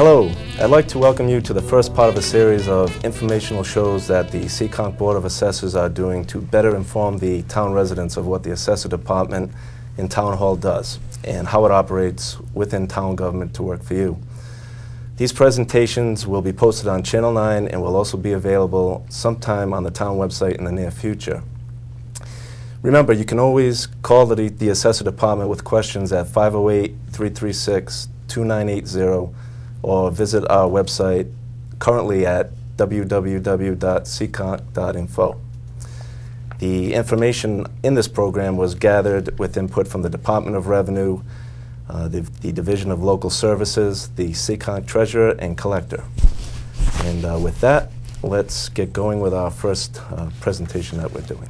Hello, I'd like to welcome you to the first part of a series of informational shows that the Seekonk Board of Assessors are doing to better inform the town residents of what the Assessor Department in Town Hall does and how it operates within town government to work for you. These presentations will be posted on Channel 9 and will also be available sometime on the town website in the near future. Remember, you can always call the Assessor Department with questions at 508-336-2980 or visit our website currently at www.seekonk.info. The information in this program was gathered with input from the Department of Revenue, the Division of Local Services, the Seekonk Treasurer and Collector. And with that, let's get going with our first presentation that we're doing.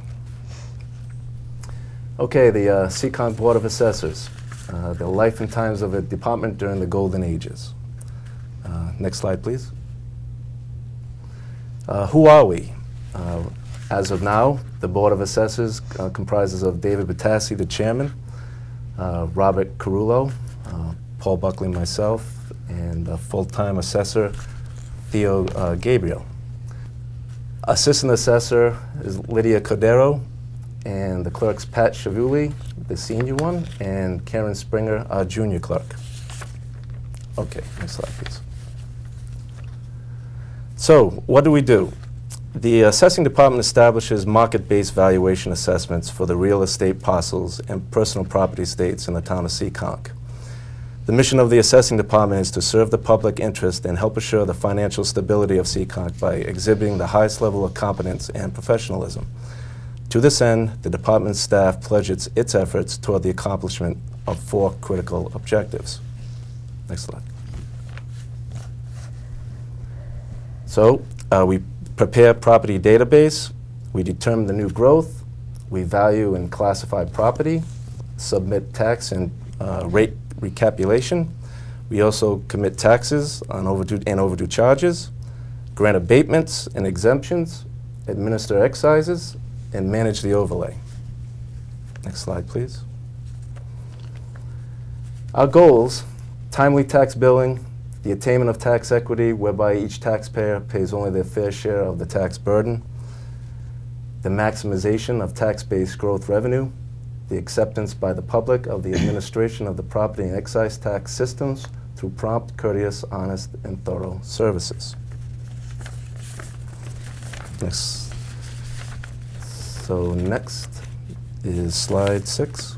Okay, the Seekonk Board of Assessors, the life and times of a department during the Golden Ages. Next slide, please. Who are we? As of now, the Board of Assessors comprises of David Batassi, the Chairman, Robert Carullo, Paul Buckley, myself, and full-time Assessor Theo Gabriel. Assistant Assessor is Lydia Cordero, and the clerk's Pat Shavuli, the senior one, and Karen Springer, our junior clerk. Okay, next slide, please. So, what do we do? The Assessing Department establishes market-based valuation assessments for the real estate parcels and personal property estates in the town of Seekonk. The mission of the Assessing Department is to serve the public interest and help assure the financial stability of Seekonk by exhibiting the highest level of competence and professionalism. To this end, the department's staff pledges its efforts toward the accomplishment of 4 critical objectives. Next slide. So, we prepare property database, we determine the new growth, we value and classify property, submit tax and rate recapitulation. We also commit taxes on overdue charges, grant abatements and exemptions, administer excises, and manage the overlay. Next slide, please. Our goals: timely tax billing, the attainment of tax equity whereby each taxpayer pays only their fair share of the tax burden, the maximization of tax-based growth revenue, the acceptance by the public of the administration of the property and excise tax systems through prompt, courteous, honest, and thorough services. Next. So next is slide 6.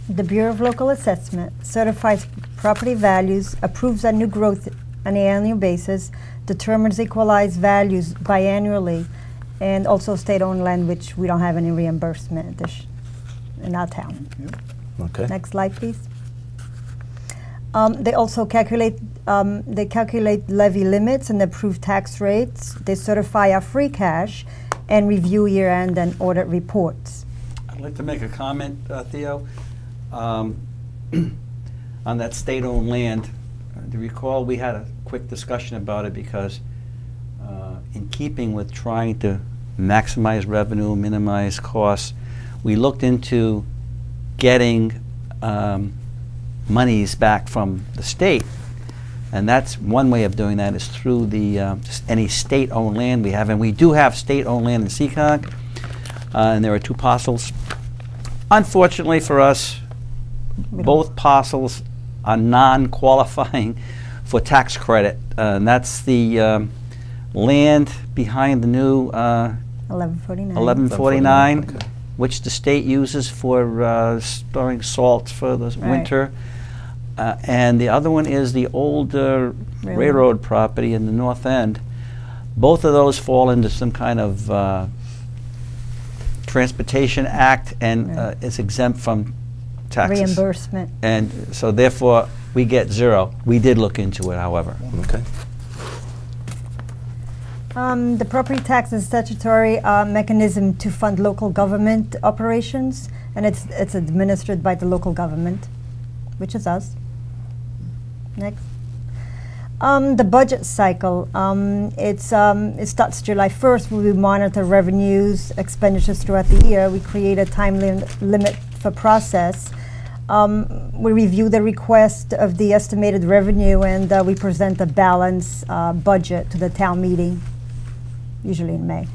The Bureau of Local Assessment certifies property values, approves a new growth on an annual basis, determines equalized values biannually, and also state-owned land, which we don't have any reimbursement in our town. Okay. Next slide, please. They also calculate levy limits and approve tax rates. They certify our free cash and review year-end and audit reports. I'd like to make a comment, Theo. On that state-owned land, do you recall we had a quick discussion about it because in keeping with trying to maximize revenue, minimize costs, we looked into getting monies back from the state, and that's one way of doing that is through the any state-owned land we have, and we do have state-owned land in Seekonk, and there are 2 parcels. Unfortunately for us, both parcels are non-qualifying for tax credit, and that's the land behind the new 1149, okay, which the state uses for storing salt for the winter. And the other one is the old railroad property in the north end. Both of those fall into some kind of Transportation Act and is exempt from taxes. Reimbursement. And so therefore we get 0. We did look into it, however. Okay. The property tax is a statutory mechanism to fund local government operations, and it's administered by the local government, which is us. Next. The budget cycle, it starts July 1st. We monitor revenues, expenditures throughout the year. We create a time limit for process. We review the request of the estimated revenue, and we present a balanced budget to the town meeting, usually in May.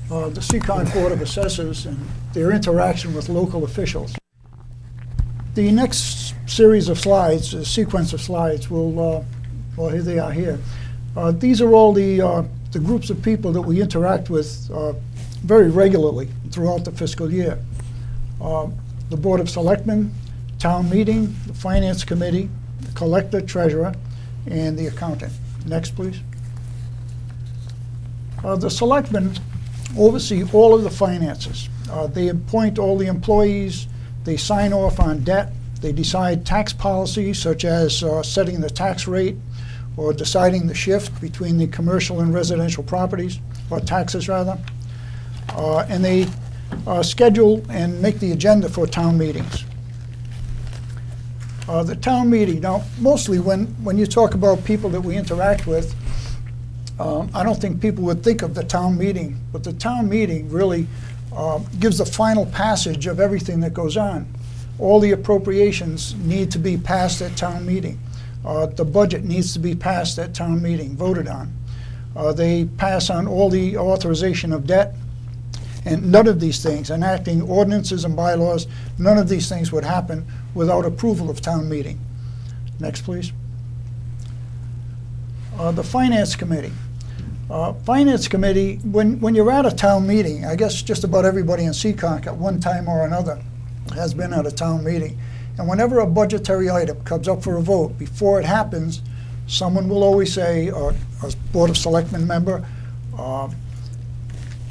The Seekonk Board of Assessors and their interaction with local officials. The next series of slides, a sequence of slides, will, well, here they are here. These are all the groups of people that we interact with very regularly throughout the fiscal year. The Board of Selectmen, Town Meeting, the Finance Committee, the Collector, Treasurer, and the Accountant. Next, please. The Selectmen oversee all of the finances. They appoint all the employees, they sign off on debt, they decide tax policies such as setting the tax rate or deciding the shift between the commercial and residential properties, or taxes rather, and they schedule and make the agenda for town meetings. The town meeting, now mostly when you talk about people that we interact with, I don't think people would think of the town meeting, but the town meeting really gives the final passage of everything that goes on. All the appropriations need to be passed at town meeting. The budget needs to be passed at town meeting, voted on. They pass on all the authorization of debt, and none of these things, enacting ordinances and bylaws, none of these things would happen without approval of town meeting. Next, please. The Finance Committee. Finance Committee, when you're at a town meeting, I guess just about everybody in Seekonk at one time or another has been at a town meeting. And whenever a budgetary item comes up for a vote, before it happens, someone will always say, or a Board of Selectmen member,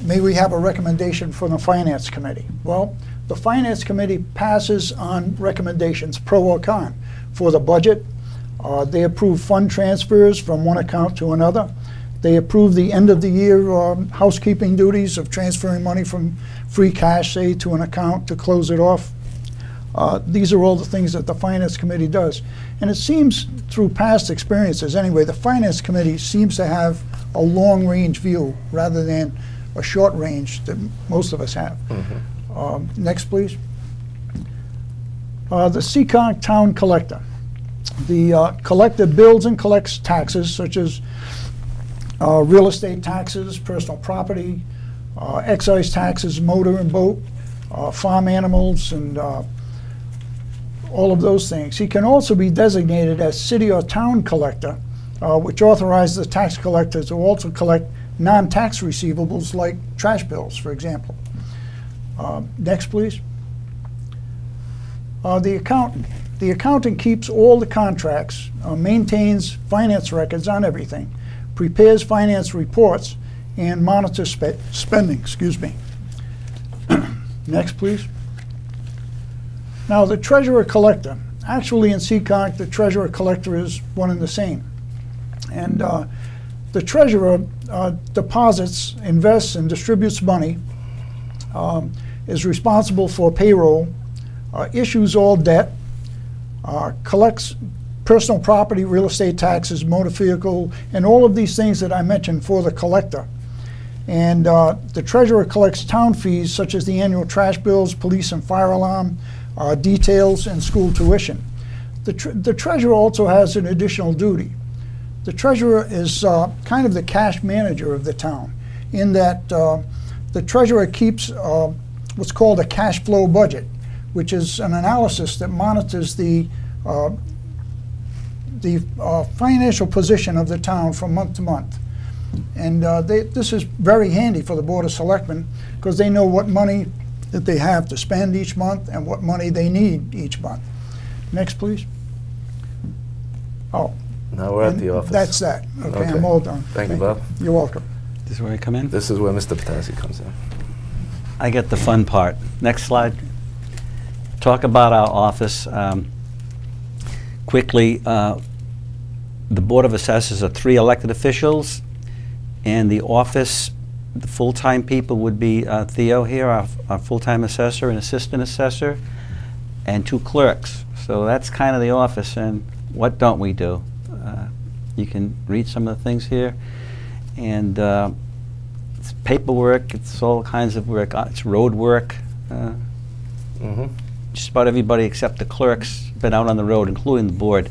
may we have a recommendation from the Finance Committee? Well, the Finance Committee passes on recommendations, pro or con, for the budget. They approve fund transfers from one account to another. They approve the end of the year housekeeping duties of transferring money from free cash, say, to an account to close it off. These are all the things that the Finance Committee does. And it seems, through past experiences anyway, the Finance Committee seems to have a long-range view rather than a short range that most of us have. Mm-hmm. Next, please. The Seekonk Town Collector. The collector builds and collects taxes such as real estate taxes, personal property, excise taxes, motor and boat, farm animals, and all of those things. He can also be designated as city or town collector, which authorizes the tax collector to also collect non-tax receivables like trash bills, for example. Next, please. The accountant. The accountant keeps all the contracts, maintains finance records on everything, prepares finance reports, and monitors spending. Excuse me. Next, please. Now, the treasurer-collector. Actually, in Seekonk, the treasurer-collector is one and the same. And the treasurer deposits, invests, and distributes money, is responsible for payroll, issues all debt, collects personal property, real estate taxes, motor vehicle, and all of these things that I mentioned for the collector. And the treasurer collects town fees such as the annual trash bills, police and fire alarm, details, and school tuition. The treasurer also has an additional duty. The treasurer is kind of the cash manager of the town, in that the treasurer keeps what's called a cash flow budget, which is an analysis that monitors the financial position of the town from month to month. And this is very handy for the Board of Selectmen because they know what money that they have to spend each month and what money they need each month. Next, please. Oh. Now we're at the office. That's that. Okay, I'm all done. Thank you, Bob. You're welcome. This is where I come in? This is where Mr. Patassi comes in. I get the fun part. Next slide. Talk about our office. Quickly, the Board of Assessors are 3 elected officials, and the office, the full-time people would be Theo here, our full-time assessor and assistant assessor, and 2 clerks. So that's kind of the office, and what don't we do? You can read some of the things here, and it's paperwork, it's all kinds of work, it's road work, Just about everybody except the clerks been out on the road, including the board.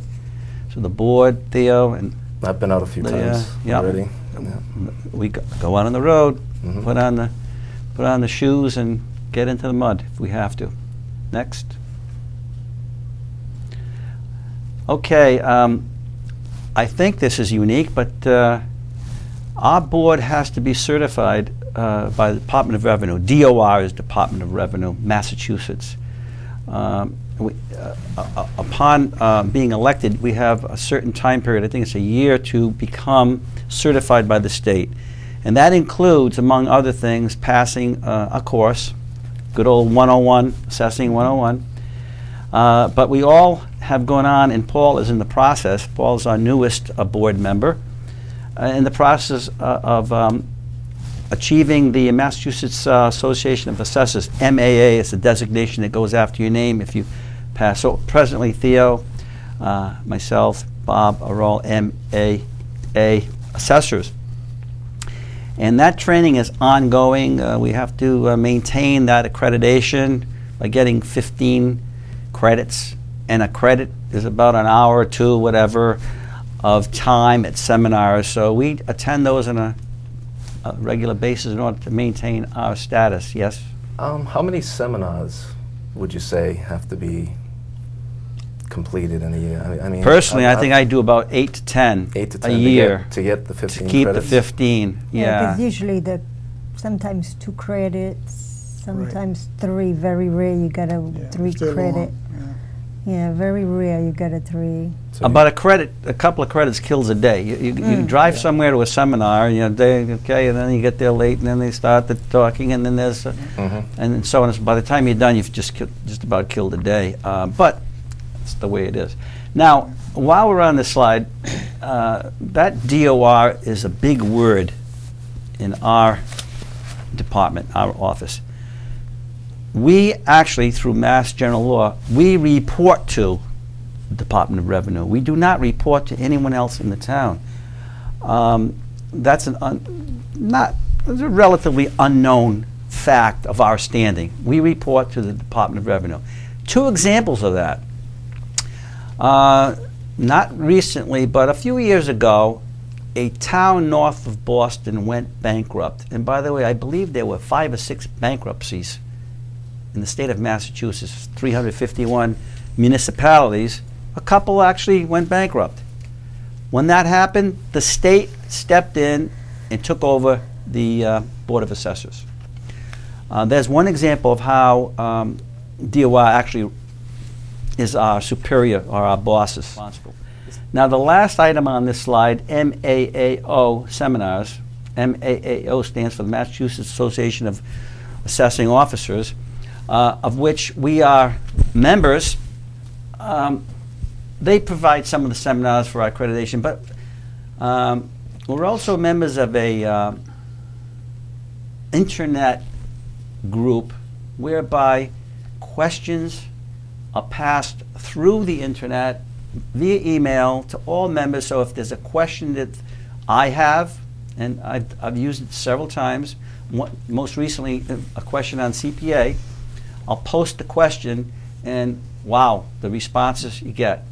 So the board, Theo, and I've been out a few times already. Yeah. we go out on the road, put on the shoes, and get into the mud if we have to. Next. Okay, I think this is unique, but our board has to be certified by the Department of Revenue. DOR is Department of Revenue, Massachusetts. Upon being elected, we have a certain time period, I think it's a year, to become certified by the state. And that includes, among other things, passing a course, good old 101, Assessing 101. But we all have gone on, and Paul is in the process. Paul is our newest board member, in the process of achieving the Massachusetts Association of Assessors, MAA. It's a designation that goes after your name if you pass. So presently, Theo, myself, Bob are all MAA assessors. And that training is ongoing. We have to maintain that accreditation by getting 15 credits. And a credit is about an hour or two, whatever, of time at seminars. So we attend those on a regular basis in order to maintain our status. Yes? How many seminars would you say have to be completed in a year? I mean, personally, I think I do about 8 to 10, 8 to 10 a year to get the 15 to keep credits? the 15. Yeah. Because usually sometimes 2 credits, sometimes 3. Very rare you get a 3 credit. Yeah, very rare you get a 3. So about a couple of credits kills a day. You drive somewhere to a seminar, and and then you get there late, and then they start talking, and then there's, and so on. By the time you're done, you've just about killed a day. But that's the way it is. Now, while we're on this slide, that DOR is a big word in our department, our office. We actually, through Mass General Law, we report to the Department of Revenue. We do not report to anyone else in the town. That's it's a relatively unknown fact of our standing. We report to the Department of Revenue. 2 examples of that. Not recently, but a few years ago, a town north of Boston went bankrupt. And by the way, I believe there were 5 or 6 bankruptcies in the state of Massachusetts, 351 municipalities. A couple actually went bankrupt. When that happened, the state stepped in and took over the Board of Assessors. There's one example of how DOR actually is our superior or our boss is responsible. Now the last item on this slide, MAAO seminars. MAAO stands for the Massachusetts Association of Assessing Officers, of which we are members. They provide some of the seminars for our accreditation, but we're also members of a internet group whereby questions are passed through the internet via email to all members. So if there's a question that I have, and I've used it several times, most recently a question on CPA, I'll post the question, and wow, the responses you get,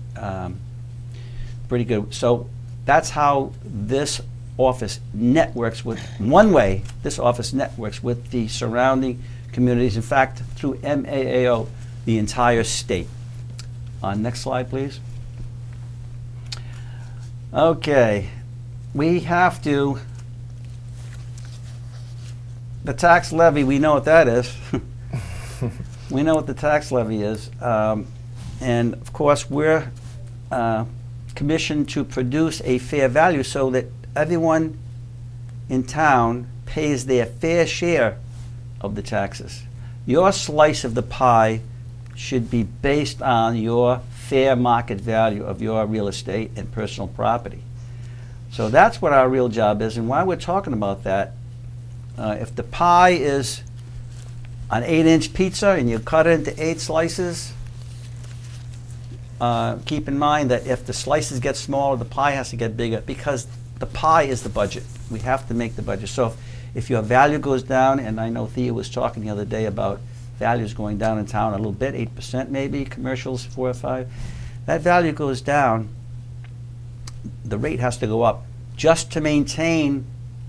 pretty good. So that's how this office networks with, one way this office networks with the surrounding communities. In fact, through MAAO, the entire state. Next slide, please. Okay, we have to, the tax levy, we know what that is. We know what the tax levy is. And of course, we're commissioned to produce a fair value so that everyone in town pays their fair share of the taxes. Your slice of the pie should be based on your fair market value of your real estate and personal property. So that's what our real job is. And while we're talking about that, if the pie is an 8-inch pizza and you cut it into 8 slices, keep in mind that if the slices get smaller, the pie has to get bigger, because the pie is the budget. We have to make the budget. So if your value goes down, and I know Thea was talking the other day about values going down in town a little bit, 8% maybe, commercials 4 or 5. That value goes down, the rate has to go up just to maintain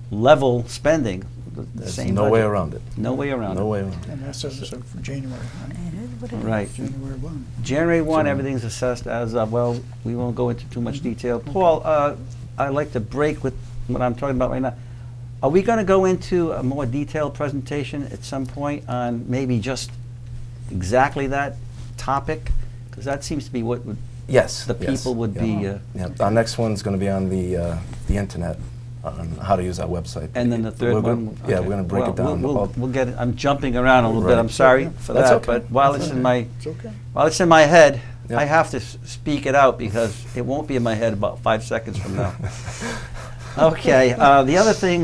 level spending. The There's same no budget. way around it. No way around No it. way around it. And that's as of January, right? It is what it is. Right. January 1. January 1, So- everything's assessed as of, well, we won't go into too much detail. Paul, I'd like to break with what I'm talking about right now. Are we going to go into a more detailed presentation at some point on maybe just exactly that topic? Because that seems to be what would, Yes. the yes, people would yeah. be, Yeah, our next one's going to be on the internet, on how to use our website. and then the third We're one? gonna- Yeah, okay. we're going to break Well, it down. We'll get it. I'm jumping around a little bit. Right. I'm sorry Yeah. for That's that. okay. But while That's it's okay. in my It's okay. While it's in my head, Yeah. I have to speak it out because it won't be in my head about 5 seconds from now. Okay, the other thing,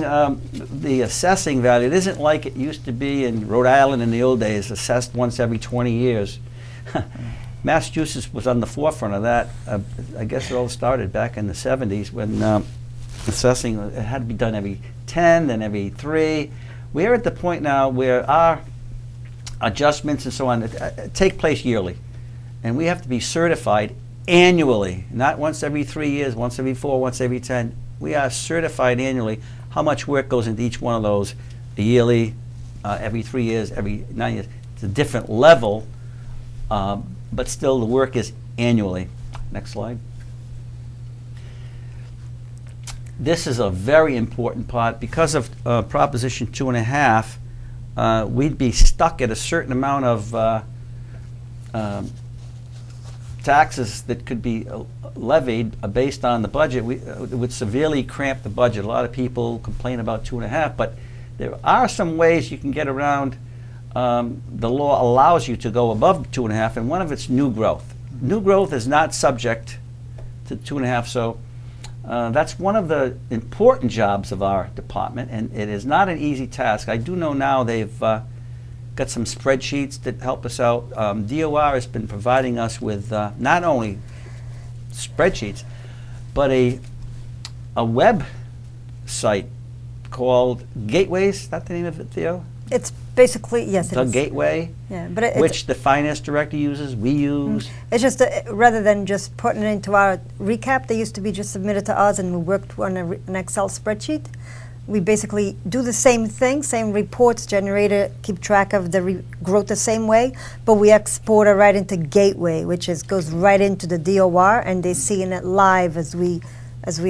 the assessing value, it isn't like it used to be in Rhode Island in the old days, assessed once every 20 years. Massachusetts was on the forefront of that. I guess it all started back in the 70s when assessing, it had to be done every 10, then every 3. We're at the point now where our adjustments and so on take place yearly. And we have to be certified annually, not once every 3 years, once every 4, once every 10. We are certified annually how much work goes into each one of those, yearly, every 3 years, every 9 years. It's a different level, but still the work is annually. Next slide. This is a very important part. Because of Proposition 2.5, we'd be stuck at a certain amount of taxes that could be levied based on the budget. It would severely cramp the budget. A lot of people complain about 2.5, but there are some ways you can get around. The law allows you to go above 2.5, and one of it's new growth. New growth is not subject to 2.5, so that's one of the important jobs of our department, and it is not an easy task. I do know now they've got some spreadsheets that help us out. DOR has been providing us with not only spreadsheets, but a web site called Gateways. Is that the name of it, Theo? It's basically, yes, The it is. Gateway, Yeah, but it's, which the finance director uses, we use. it's just rather than just putting it into our recap, they used to be just submitted to us and we worked on an Excel spreadsheet. We basically do the same thing, same reports generated, keep track of the growth the same way, but we export it right into Gateway, which goes right into the DOR, and they see it live as we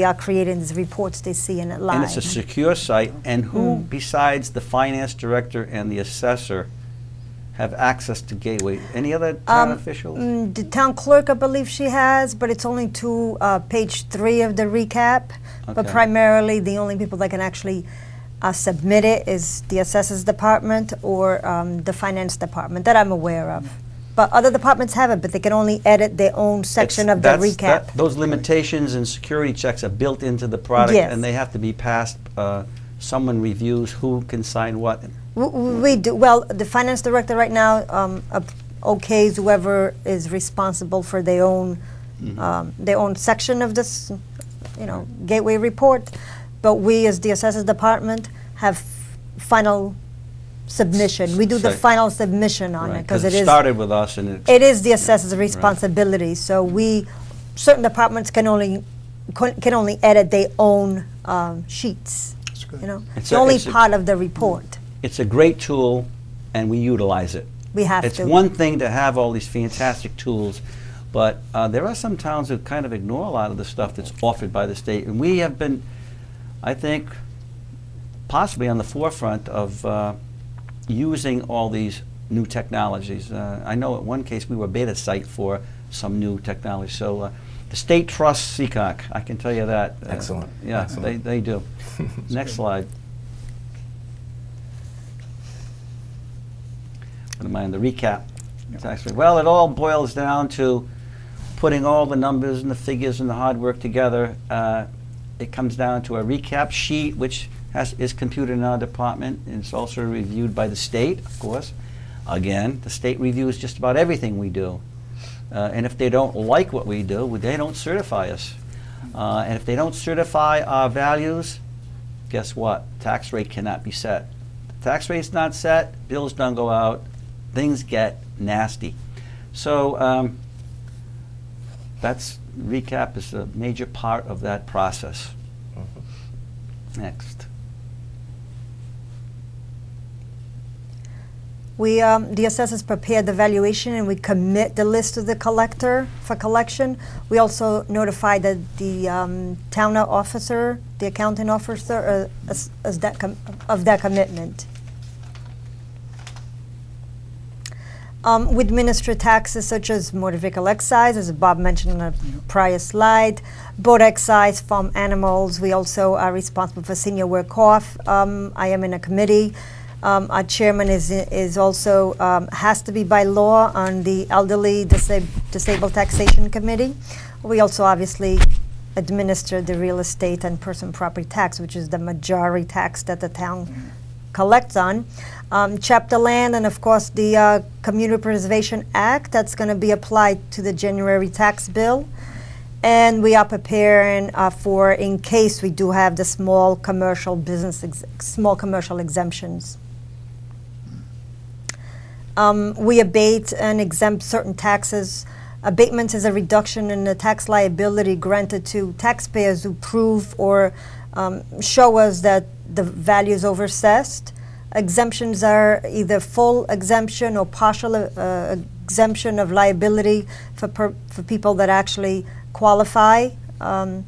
are creating these reports. They see it live. And it's a secure site. And who, besides the finance director and the assessor, have access to Gateway? Any other town officials? The town clerk, I believe she has, but it's only to page 3 of the recap. But Okay. primarily, the only people that can actually submit it is the assessors department or the finance department that I'm aware of. But other departments have it, but they can only edit their own section of the recap. Those limitations and security checks are built into the product, Yes. and they have to be passed. Someone reviews who can sign what. We do. Well, the finance director right now okays whoever is responsible for their own section of this, Gateway report. But we, as the assessors department, have final submission. We do the Right. final submission on it Because because it started with us, and it is the assessor's responsibility. So certain departments can only edit their own sheets. That's good. It's the a- only it's a- part of the report. it's a great tool, and we utilize it. We have It's to. one thing to have all these fantastic tools, but there are some towns who kind of ignore a lot of the stuff that's offered by the state. And we have been, I think, possibly on the forefront of using all these new technologies. I know at one case we were beta site for some new technology. So the state trusts Seekonk, I can tell you that. Excellent. Yeah, Excellent. They do. Next slide. What am I in the recap? It's actually, well, it all boils down to putting all the numbers and the figures and the hard work together. It comes down to a recap sheet, which is computed in our department, and it's also reviewed by the state, of course. Again, the state reviews just about everything we do. And if they don't like what we do, they don't certify us. And if they don't certify our values, guess what? Tax rate cannot be set. The tax rate's not set, bills don't go out, things get nasty. So that's recap is a major part of that process. Next. We, the assessors prepare the valuation and we commit the list to the collector for collection. We also notify the town officer, the accounting officer, of that commitment. We administer taxes such as motor vehicle excise, as Bob mentioned in a prior slide, boat excise, farm animals. We also are responsible for senior work off. I am in a committee. Our chairman is also has to be by law on the elderly disabled taxation committee. We also obviously administer the real estate and person property tax, which is the majority tax that the town collects on. Chapter land, and of course the Community Preservation Act that's going to be applied to the January tax bill. And we are preparing for, in case we do have the small commercial business, small commercial exemptions. We abate and exempt certain taxes. Abatement is a reduction in the tax liability granted to taxpayers who prove or show us that the value is overassessed. Exemptions are either full exemption or partial exemption of liability for people that actually qualify. The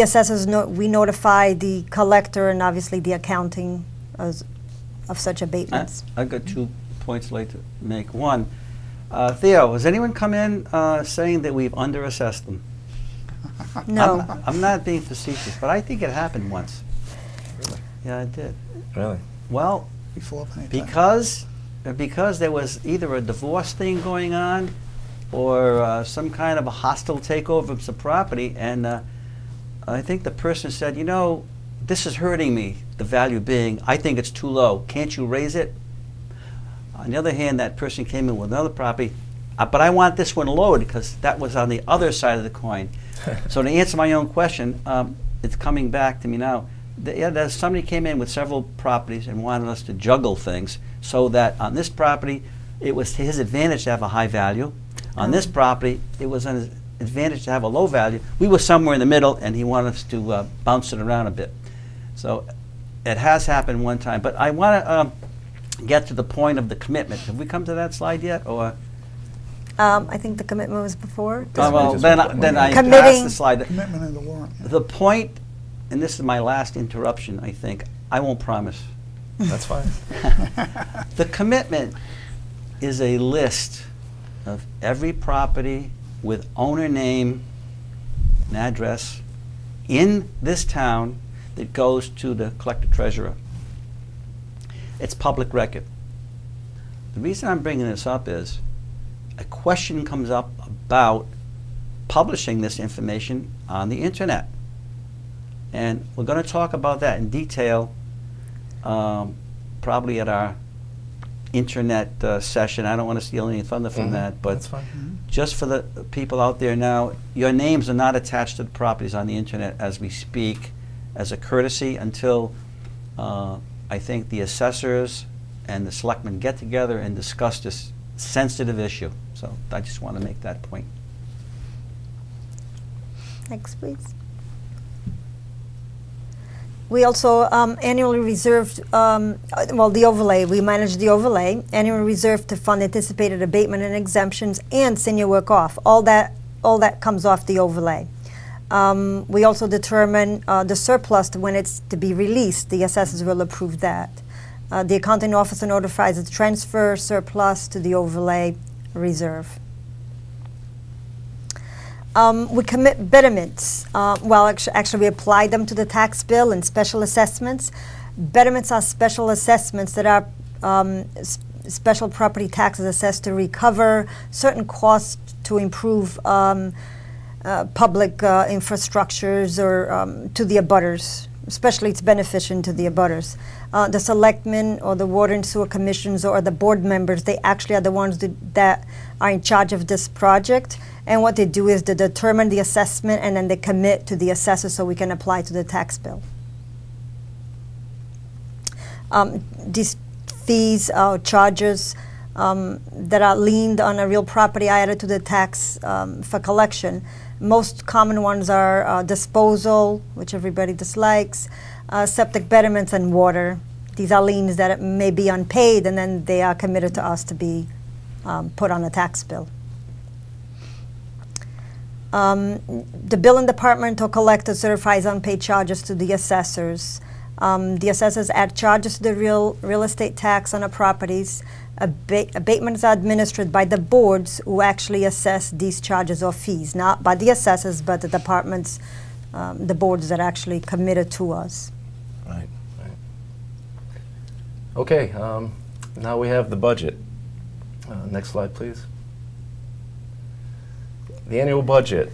assessors, we notify the collector and obviously the accounting of such abatements. I've got 2 points I'd like to make. One, Theo, has anyone come in saying that we've underassessed them? No. I'm not being facetious, but I think it happened once. Really? Yeah, it did. Really? Well, because there was either a divorce thing going on or some kind of a hostile takeover of some property, and I think the person said, you know, this is hurting me, the value being, I think it's too low. Can't you raise it? On the other hand, that person came in with another property, but I want this one lowered because that was on the other side of the coin. So to answer my own question, it's coming back to me now. Somebody came in with several properties and wanted us to juggle things so that on this property, it was to his advantage to have a high value. On this property, it was an advantage to have a low value. We were somewhere in the middle, and he wanted us to bounce it around a bit. So it has happened one time. But I want to get to the point of the commitment. Have we come to that slide yet? Or I think the commitment was before. well, then I Committing. passed the slide. Commitment in the warrant. Yeah. The point, and this is my last interruption, I think. I won't promise. That's fine. The commitment is a list of every property with owner name and address in this town that goes to the collector treasurer. It's public record. The reason I'm bringing this up is a question comes up about publishing this information on the internet. And we're going to talk about that in detail probably at our internet session. I don't want to steal any thunder from that, but That's fine. just for the people out there now, your names are not attached to the properties on the internet as we speak, as a courtesy until I think the assessors and the selectmen get together and discuss this sensitive issue. So I just want to make that point. Next, please. We also annually reserved, well, the overlay. We manage the overlay, annually reserved to fund anticipated abatement and exemptions and senior work off. All that comes off the overlay. We also determine the surplus when it's to be released. The assessors will approve that. The accounting officer notifies the transfer surplus to the overlay reserve. We commit betterments. Well, actually, we apply them to the tax bill and special assessments. Betterments are special assessments that are special property taxes assessed to recover certain costs to improve public infrastructures or to the abutters. Especially, it's beneficial to the abutters. The selectmen or the water and sewer commissions or the board members, they actually are the ones that are in charge of this project. And what they do is they determine the assessment and then they commit to the assessor so we can apply to the tax bill. These fees, charges, that are liened on a real property added to the tax for collection. Most common ones are disposal, which everybody dislikes, septic betterments, and water. These are liens that may be unpaid, and then they are committed to us to be put on a tax bill. The billing department or collector certifies unpaid charges to the assessors. The assessors add charges to the real estate tax on the properties. Abatements are administered by the boards who actually assess these charges or fees, not by the assessors, but the departments, the boards that are actually committed to us. Right, right. Okay, now we have the budget. Next slide, please. The annual budget.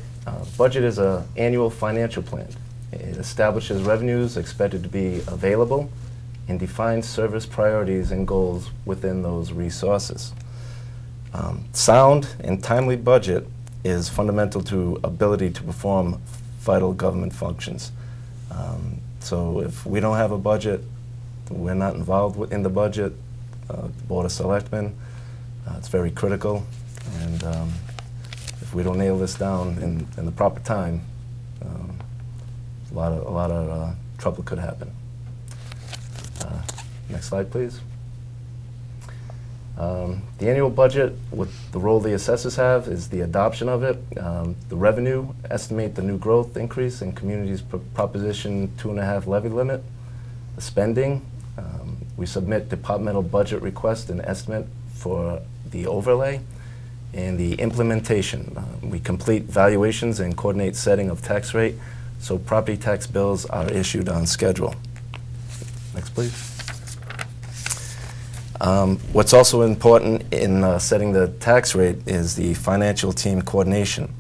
Budget is an annual financial plan. It establishes revenues expected to be available and defines service priorities and goals within those resources. Sound and timely budget is fundamental to ability to perform vital government functions. So if we don't have a budget, we're not involved in the budget. The Board of Selectmen, it's very critical, and if we don't nail this down in the proper time, a lot of trouble could happen. Next slide, please. The annual budget, what the role the assessors have is the adoption of it, the revenue, estimate the new growth increase in communities Proposition 2.5 levy limit, the spending, we submit departmental budget request and estimate for the overlay, and the implementation. We complete valuations and coordinate setting of tax rate, so property tax bills are issued on schedule. Next, please. What's also important in setting the tax rate is the financial team coordination.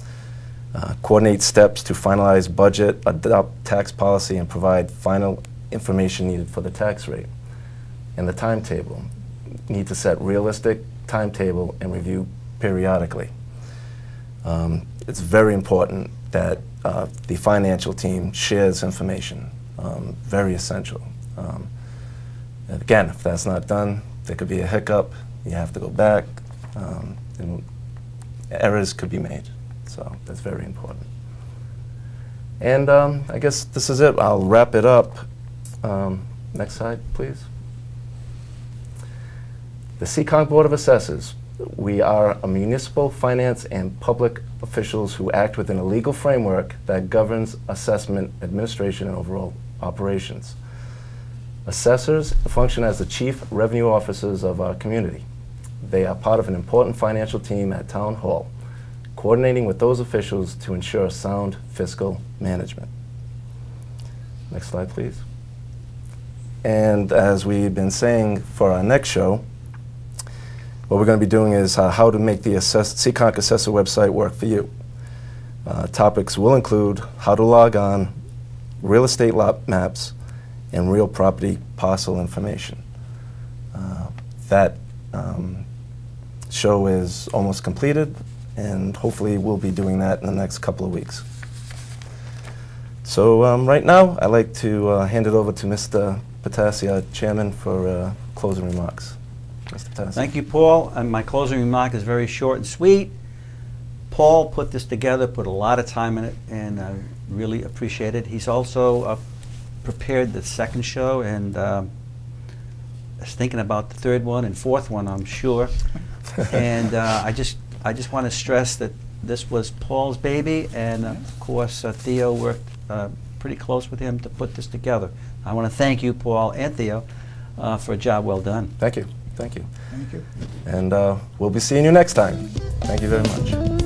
Coordinate steps to finalize budget, adopt tax policy, and provide final information needed for the tax rate. And the timetable. Need to set realistic timetable and review periodically. It's very important that the financial team shares information. Very essential. And again, if that's not done, there could be a hiccup. You have to go back, and errors could be made. So that's very important. And I guess this is it. I'll wrap it up. Next slide, please. The Seekonk Board of Assessors. We are a municipal, finance, and public officials who act within a legal framework that governs assessment, administration, and overall operations. Assessors function as the chief revenue officers of our community. They are part of an important financial team at Town Hall, coordinating with those officials to ensure sound fiscal management. Next slide, please. And as we've been saying for our next show, what we're going to be doing is how to make the Seekonk Assessor website work for you. Topics will include how to log on, real estate lot maps, and real property parcel information. That show is almost completed, and hopefully we'll be doing that in the next couple of weeks. So right now, I'd like to hand it over to Mr. Patasi, our chairman, for closing remarks. Mr. Patasi. Thank you, Paul. And my closing remark is very short and sweet. Paul put this together, put a lot of time in it, and I really appreciate it. He's also prepared the second show, and is thinking about the third one and fourth one, I'm sure. And I just want to stress that this was Paul's baby, and of course Theo worked pretty close with him to put this together. I want to thank you, Paul and Theo, for a job well done. Thank you. Thank you. Thank you. And we'll be seeing you next time. Thank you very much.